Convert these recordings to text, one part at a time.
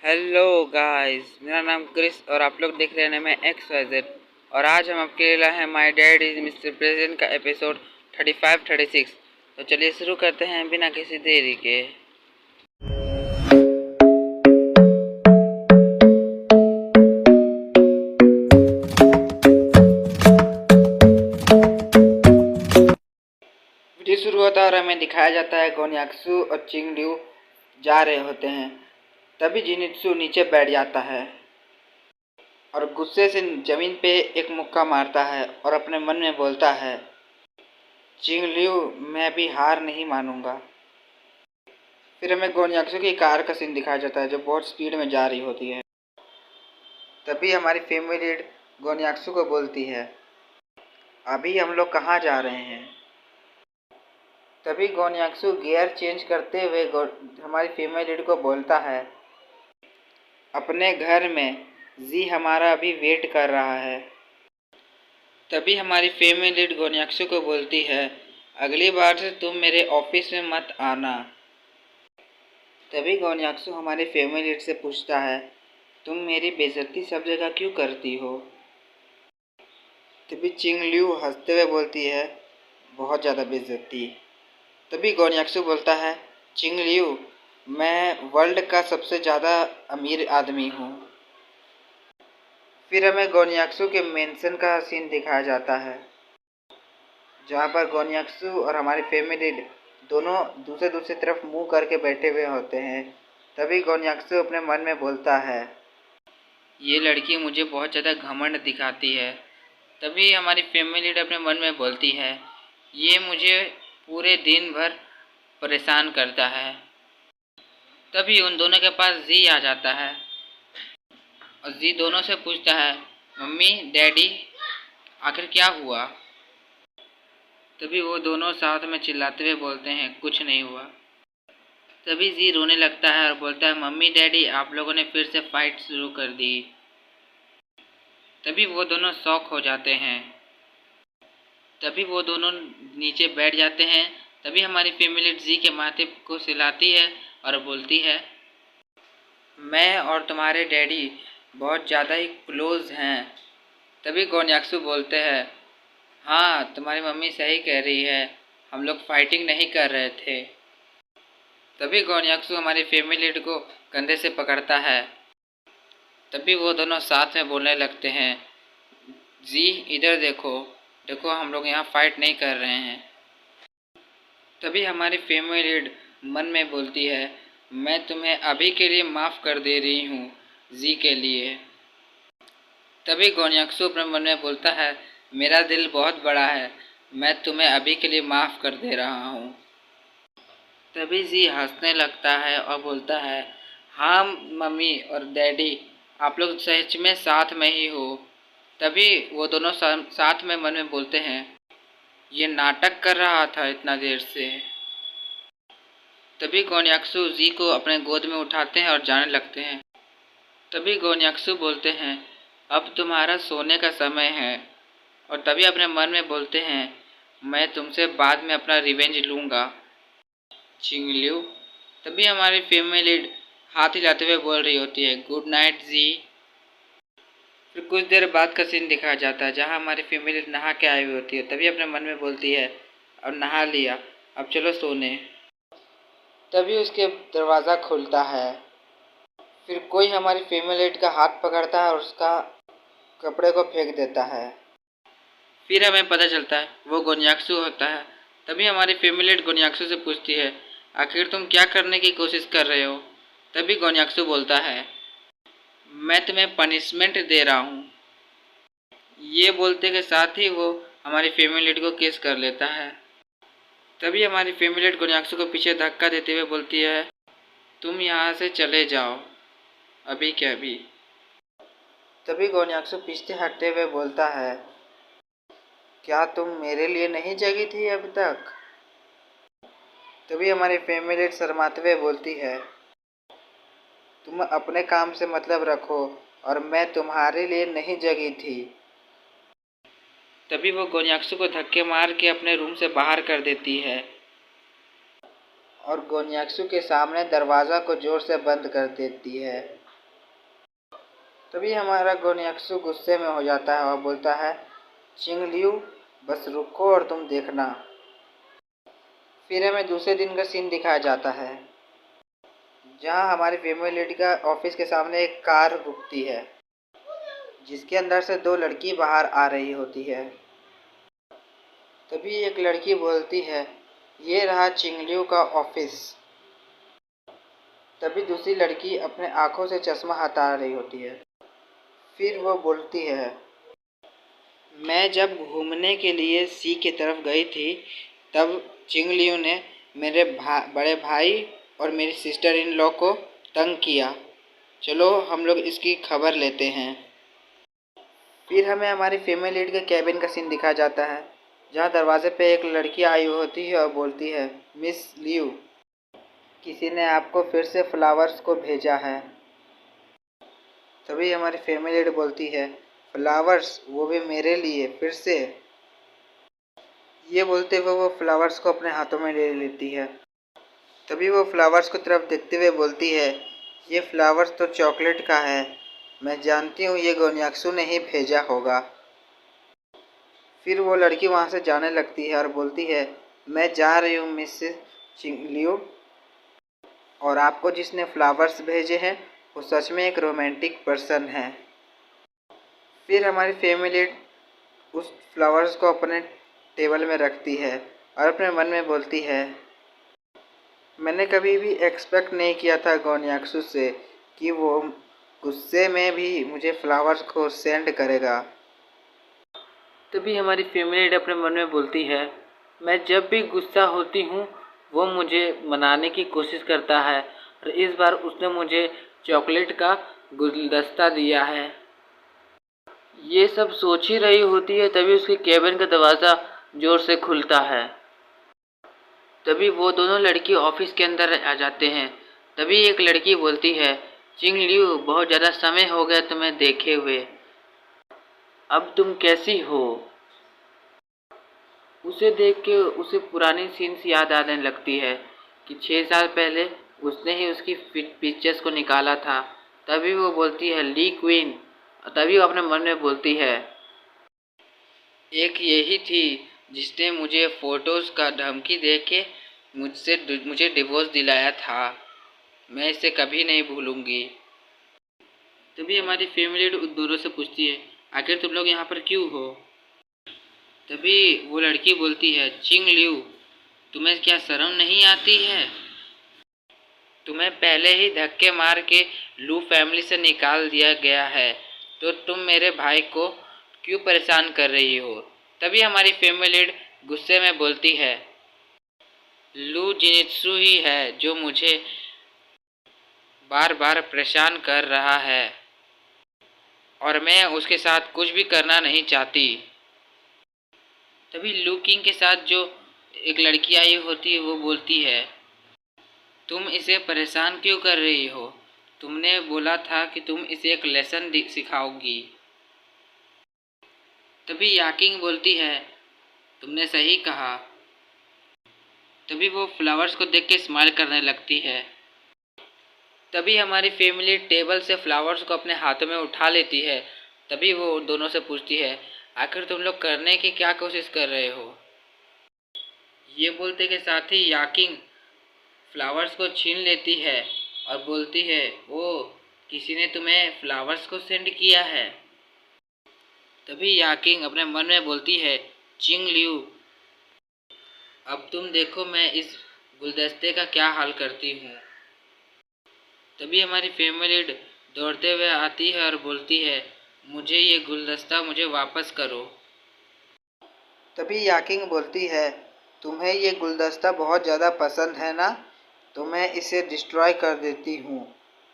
Hello guys, मेरा नाम Chris और आप लोग देख रहे हैं मैं XYZ। और आज हम आपके लिए लाए हैं my dad is mister present का एपिसोड 35-36। तो चलिए शुरू करते हैं बिना किसी देरी के। वीडियो शुरू होता है और हमें दिखाया जाता है गोन्याक्सु और चिंगलिू जा रहे होते हैं। तभी जिनित्सु नीचे बैठ जाता है और गुस्से से जमीन पे एक मुक्का मारता है और अपने मन में बोलता है, चिंगलिू, मैं भी हार नहीं मानूंगा। फिर हमें गोन्याक्सु की कार का सीन दिखाया जाता है जो बहुत स्पीड में जा रही होती है। तभी हमारी फीमेल लीड गोन्याक्सु को बोलती है, अभी हम लोग कहाँ जा रहे हैं। तभी गोन्याक्सु गियर चेंज करते हुए हमारी फीमेल लीड को बोलता है, अपने घर में जी हमारा अभी वेट कर रहा है। तभी हमारी फीमेल लीड गोन्याक्सु को बोलती है, अगली बार से तुम मेरे ऑफिस में मत आना। तभी गोन्याक्सु हमारी फीमेल लीड से पूछता है, तुम मेरी बेइज्जती सब जगह क्यों करती हो। तभी चिंगलिू हंसते हुए बोलती है, बहुत ज़्यादा बेइज्जती। तभी गोन्याक्सु बोलता है, चिंगलिू, मैं वर्ल्ड का सबसे ज़्यादा अमीर आदमी हूँ। फिर हमें गोन्याक्सु के मेंशन का सीन दिखाया जाता है जहाँ पर गोन्याक्सु और हमारी फैमिली दोनों दूसरे दूसरी तरफ मुंह करके बैठे हुए होते हैं। तभी गोन्याक्सु अपने मन में बोलता है, ये लड़की मुझे बहुत ज़्यादा घमंड दिखाती है। तभी हमारी फैमिली अपने मन में बोलती है, ये मुझे पूरे दिन भर परेशान करता है। तभी उन दोनों के पास जी आ जाता है और जी दोनों से पूछता है, मम्मी डैडी आखिर क्या हुआ। तभी वो दोनों साथ में चिल्लाते हुए बोलते हैं, कुछ नहीं हुआ। तभी जी रोने लगता है और बोलता है, मम्मी डैडी आप लोगों ने फिर से फाइट शुरू कर दी। तभी वो दोनों शॉक हो जाते हैं। तभी वो दोनों नीचे बैठ जाते हैं। तभी हमारी फैमिली जी के माथे को सिलाती है और बोलती है, मैं और तुम्हारे डैडी बहुत ज़्यादा ही क्लोज हैं। तभी गोन्याक्सु बोलते हैं, हाँ तुम्हारी मम्मी सही कह रही है, हम लोग फाइटिंग नहीं कर रहे थे। तभी गोन्याक्सु हमारी फैमिली को कंधे से पकड़ता है। तभी वो दोनों साथ में बोलने लगते हैं, जी इधर देखो देखो, हम लोग यहाँ फाइट नहीं कर रहे हैं। तभी हमारी फीमेल लीड मन में बोलती है, मैं तुम्हें अभी के लिए माफ़ कर दे रही हूँ जी के लिए। तभी गोन्याक्सु अपने मन में बोलता है, मेरा दिल बहुत बड़ा है, मैं तुम्हें अभी के लिए माफ़ कर दे रहा हूँ। तभी जी हंसने लगता है और बोलता है, हाँ मम्मी और डैडी आप लोग सच में साथ में ही हो। तभी वो दोनों साथ में मन में बोलते हैं, ये नाटक कर रहा था इतना देर से। तभी गोन्याक्सु जी को अपने गोद में उठाते हैं और जाने लगते हैं। तभी गोन्याक्सु बोलते हैं, अब तुम्हारा सोने का समय है। और तभी अपने मन में बोलते हैं, मैं तुमसे बाद में अपना रिवेंज लूँगा चिंगलिू। तभी हमारी फीमेल हाथ हिलाते हुए बोल रही होती है, गुड नाइट जी। फिर कुछ देर बाद का सीन दिखाया जाता है जहाँ हमारी फीमेल नहा के आई हुई होती है। तभी अपने मन में बोलती है, अब नहा लिया, अब चलो सोने। तभी उसके दरवाज़ा खुलता है। फिर कोई हमारी फीमेल का हाथ पकड़ता है और उसका कपड़े को फेंक देता है। फिर हमें पता चलता है वो गोन्याक्सु होता है। तभी हमारी फीमेल गोन्याक्सु से पूछती है, आखिर तुम क्या करने की कोशिश कर रहे हो। तभी गोन्याक्सु बोलता है, मैं तुम्हें पनिशमेंट दे रहा हूँ। ये बोलते के साथ ही वो हमारी फीमेल को किस कर लेता है। तभी हमारी फीमेल गोन्याक्सु को पीछे धक्का देते हुए बोलती है, तुम यहाँ से चले जाओ अभी के अभी। तभी गोन्याक्सु पीछे हटते हुए बोलता है, क्या तुम मेरे लिए नहीं जगी थी अब तक। तभी हमारी फीमेल शर्माते हुए बोलती है, तुम अपने काम से मतलब रखो और मैं तुम्हारे लिए नहीं जगी थी। तभी वो गोन्याक्सु को धक्के मार के अपने रूम से बाहर कर देती है और गोन्याक्सु के सामने दरवाज़ा को जोर से बंद कर देती है। तभी हमारा गोन्याक्सु गुस्से में हो जाता है और बोलता है, चिंग लियू बस रुको और तुम देखना। फिर हमें दूसरे दिन का सीन दिखाया जाता है, जहां हमारी फीमेल लीड का ऑफिस के सामने एक कार रुकती है, जिसके अंदर से दो लड़की बाहर आ रही होती है। तभी एक लड़की बोलती है, ये रहा चिंगलियू का ऑफिस। तभी दूसरी लड़की अपने आंखों से चश्मा हटा रही होती है। फिर वो बोलती है, मैं जब घूमने के लिए सी की तरफ गई थी, तब चिंगलियू ने मेरे बड़े भाई और मेरी सिस्टर इन लॉ को तंग किया। चलो हम लोग इसकी खबर लेते हैं। फिर हमें हमारी फीमेल लीड के कैबिन का सीन दिखाया जाता है, जहाँ दरवाजे पे एक लड़की आई होती है और बोलती है, मिस लियू, किसी ने आपको फिर से फ्लावर्स को भेजा है। तभी हमारी फीमेल लीड बोलती है, फ्लावर्स, वो भी मेरे लिए फिर से। ये बोलते हुए वो फ्लावर्स को अपने हाथों में ले लेती है। तभी वो फ्लावर्स की तरफ देखते हुए बोलती है, ये फ्लावर्स तो चॉकलेट का है, मैं जानती हूँ ये गोन्याक्सु ने ही भेजा होगा। फिर वो लड़की वहाँ से जाने लगती है और बोलती है, मैं जा रही हूँ मिसेस चिंगलियू, और आपको जिसने फ्लावर्स भेजे हैं वो सच में एक रोमांटिक पर्सन है। फिर हमारी फैमिली उस फ्लावर्स को अपने टेबल में रखती है और अपने मन में बोलती है, मैंने कभी भी एक्सपेक्ट नहीं किया था गोन्याक्सु से कि वो गुस्से में भी मुझे फ्लावर्स को सेंड करेगा। तभी हमारी फैमिली अपने मन में बोलती है, मैं जब भी गुस्सा होती हूँ वो मुझे मनाने की कोशिश करता है, और इस बार उसने मुझे चॉकलेट का गुलदस्ता दिया है। ये सब सोच ही रही होती है, तभी उसके केबिन का दरवाज़ा ज़ोर से खुलता है। तभी वो दोनों लड़की ऑफिस के अंदर आ जाते हैं। तभी एक लड़की बोलती है, चिंग लियू, बहुत ज़्यादा समय हो गया तुम्हें देखे हुए, अब तुम कैसी हो। उसे देख के उसे पुरानी सीन्स याद आने लगती है कि 6 साल पहले उसने ही उसकी पिक्चर्स को निकाला था। तभी वो बोलती है, ली क्वीन। तभी वो अपने मन में बोलती है, एक यही थी जिसने मुझे फ़ोटोज़ का धमकी दे के मुझे डिवोर्स दिलाया था, मैं इसे कभी नहीं भूलूंगी। तभी हमारी फैमिली दोनों से पूछती है, आखिर तुम लोग यहाँ पर क्यों हो। तभी वो लड़की बोलती है, चिंग लियू, तुम्हें क्या शर्म नहीं आती है। तुम्हें पहले ही धक्के मार के लू फैमिली से निकाल दिया गया है, तो तुम मेरे भाई को क्यों परेशान कर रही हो। तभी हमारी फैमिली गुस्से में बोलती है, लू जिनित्सु ही है जो मुझे बार बार परेशान कर रहा है, और मैं उसके साथ कुछ भी करना नहीं चाहती। तभी लू किंग के साथ जो एक लड़की आई होती है वो बोलती है, तुम इसे परेशान क्यों कर रही हो, तुमने बोला था कि तुम इसे एक लेसन सिखाओगी। तभी याकिंग बोलती है, तुमने सही कहा। तभी वो फ्लावर्स को देख के स्माइल करने लगती है। तभी हमारी फैमिली टेबल से फ्लावर्स को अपने हाथों में उठा लेती है। तभी वो दोनों से पूछती है, आखिर तुम लोग करने की क्या कोशिश कर रहे हो। ये बोलते के साथ ही याकिंग फ्लावर्स को छीन लेती है और बोलती है, ओ, किसी ने तुम्हें फ्लावर्स को सेंड किया है। तभी याकिंग अपने मन में बोलती है, चिंग लियू, अब तुम देखो मैं इस गुलदस्ते का क्या हाल करती हूँ। तभी हमारी फैमिली दौड़ते हुए आती है और बोलती है, मुझे ये गुलदस्ता मुझे वापस करो। तभी याकिंग बोलती है, तुम्हें ये गुलदस्ता बहुत ज़्यादा पसंद है ना, तो मैं इसे डिस्ट्रॉय कर देती हूँ।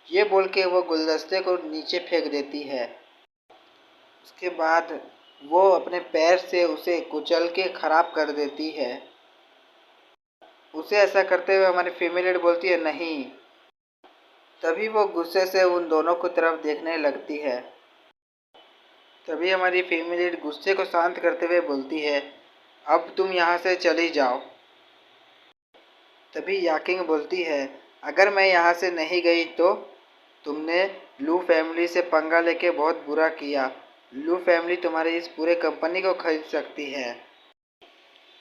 ये बोल के वो गुलदस्ते को नीचे फेंक देती है। उसके बाद वो अपने पैर से उसे कुचल के ख़राब कर देती है। उसे ऐसा करते हुए हमारी फीमेल बोलती है, नहीं। तभी वो गुस्से से उन दोनों की तरफ देखने लगती है। तभी हमारी फीमेल गुस्से को शांत करते हुए बोलती है, अब तुम यहाँ से चली जाओ। तभी याकिंग बोलती है, अगर मैं यहाँ से नहीं गई तो। तुमने लू फैमिली से पंगा लेके बहुत बुरा किया। लू फैमिली तुम्हारी इस पूरे कंपनी को खरीद सकती है।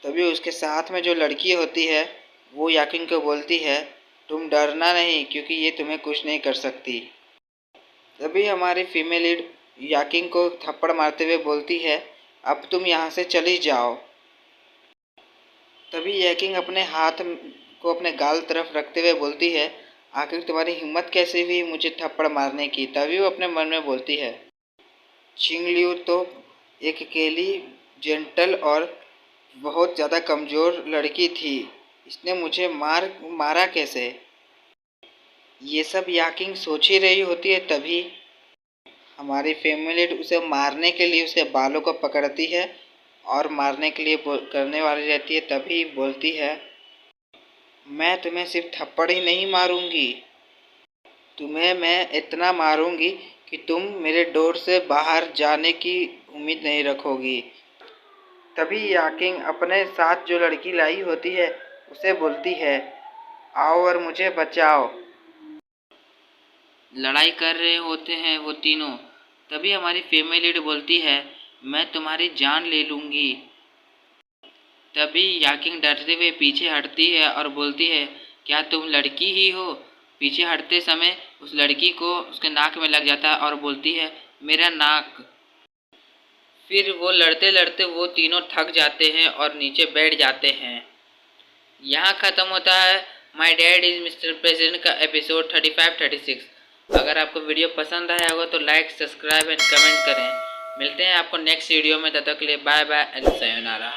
तभी उसके साथ में जो लड़की होती है वो याकिंग को बोलती है, तुम डरना नहीं क्योंकि ये तुम्हें कुछ नहीं कर सकती। तभी हमारी फीमेल लीड याकिंग को थप्पड़ मारते हुए बोलती है, अब तुम यहाँ से चली जाओ। तभी याकिंग अपने हाथ को अपने गाल तरफ रखते हुए बोलती है, आखिर तुम्हारी हिम्मत कैसे हुई मुझे थप्पड़ मारने की। तभी वो अपने मन में बोलती है, छिंग लियू तो एक अकेली जेंटल और बहुत ज़्यादा कमज़ोर लड़की थी, इसने मुझे मारा कैसे। ये सब याकिंग सोच ही रही होती है। तभी हमारी फैमिली उसे मारने के लिए उसे बालों को पकड़ती है और मारने के लिए करने वाली रहती है। तभी बोलती है, मैं तुम्हें सिर्फ थप्पड़ ही नहीं मारूंगी, तुम्हें मैं इतना मारूंगी कि तुम मेरे डोर से बाहर जाने की उम्मीद नहीं रखोगी। तभी याकिंग अपने साथ जो लड़की लाई होती है उसे बोलती है, आओ और मुझे बचाओ। लड़ाई कर रहे होते हैं वो तीनों। तभी हमारी फीमेल लीड बोलती है, मैं तुम्हारी जान ले लूँगी। तभी याकिंग डरते हुए पीछे हटती है और बोलती है, क्या तुम लड़की ही हो। पीछे हटते समय उस लड़की को उसके नाक में लग जाता है और बोलती है, मेरा नाक। फिर वो लड़ते लड़ते वो तीनों थक जाते हैं और नीचे बैठ जाते हैं। यहाँ ख़त्म होता है my dad is mister president का एपिसोड 35-36। अगर आपको वीडियो पसंद आया होगा तो लाइक, सब्सक्राइब एंड कमेंट करें। मिलते हैं आपको नेक्स्ट वीडियो में, तब तक के लिए बाय बाय एंड sayonara।